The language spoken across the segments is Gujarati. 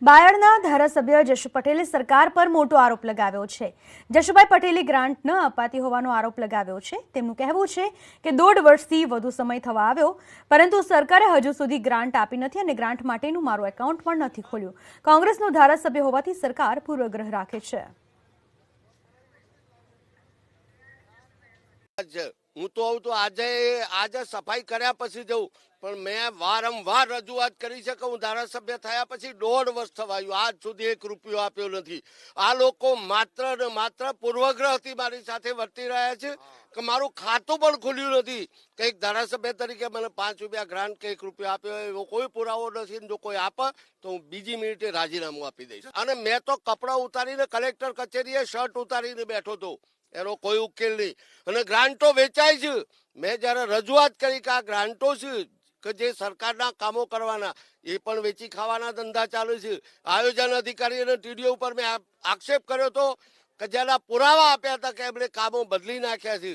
બાયડના ધારાસભ્ય જશુ પટેલે સરકાર પર મોટો આરોપ લગાવ્યો છે। જશુભાઈ પટેલે ગ્રાન્ટ ન અપાતી હોવાનો આરોપ લગાવ્યો છે। તેમનું કહેવું છે કે 1.5 વર્ષથી વધુ સમય થવા આવ્યો, પરંતુ સરકારે હજુ સુધી ગ્રાન્ટ આપી નથી અને ગ્રાન્ટ માટેનું મારું એકાઉન્ટ પણ નથી ખોલ્યું। કોંગ્રેસનો ધારાસભ્ય હોવાથી સરકાર પૂર્વગ્રહ રાખે છે। હું તો આવું તો આજે સફાઈ કર્યા પછી જઉં, પણ મેં વારંવાર રજૂઆત કરી છે કે હું ધારાસભ્ય થયા પછી 1.5 વર્ષ થવાયું, આજ સુધી 1 રૂપિયો આપ્યો નથી। આ લોકો માત્ર ને માત્ર પૂર્વગ્રહથી મારી સાથે વર્તી રહ્યા છે કે મારું ખાતું પણ ખુલ્યું નથી। કંઈક ધારાસભ્ય તરીકે મને 5 રૂપિયા ગ્રાન્ટ કે 1 રૂપિયો આપ્યો એવો કોઈ પુરાવો નથી। જો કોઈ આપે તો હું બીજી મિનિટે રાજીનામું આપી દઈશ। અને મેં તો કપડાં ઉતારીને કલેક્ટર કચેરીએ શર્ટ ઉતારીને બેઠો હતો, એનો કોઈ ઉકેલ નહીં। અને ગ્રાન્ટો વેચાય છે। મેં જ્યારે રજૂઆત કરી કે આ ગ્રાન્ટો છે કે જે સરકારના કામો કરવાના, એ પણ વેચી ખાવાના ધંધા ચાલુ છે। આયોજન અધિકારી અને ટીડીઓ ઉપર મેં આક્ષેપ કર્યો હતો કે જેના પુરાવા આપ્યા હતા કે એમણે કામો બદલી નાખ્યા છે,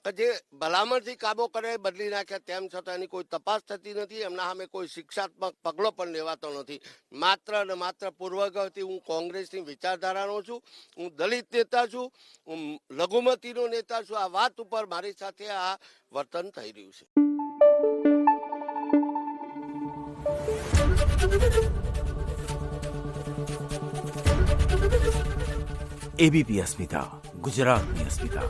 કે જે ભલામણથી કામો કરે બદલી નાખ્યા, તેમ છતાં એની કોઈ તપાસ થતી નથી। એમના સામે કોઈ શિક્ષાત્મક પગલો પણ લેવાતો નથી। માત્ર ને માત્ર પૂર્વગ્રહથી। હું કોંગ્રેસની વિચારધારાનો છું, હું દલિત નેતા છું, હું લઘુમતીનો નેતા છું। આ વાત ઉપર મારી સાથે આ વર્તન થઈ રહ્યું છે। एबीपी अस्मिता, गुजरातनी अस्मिता।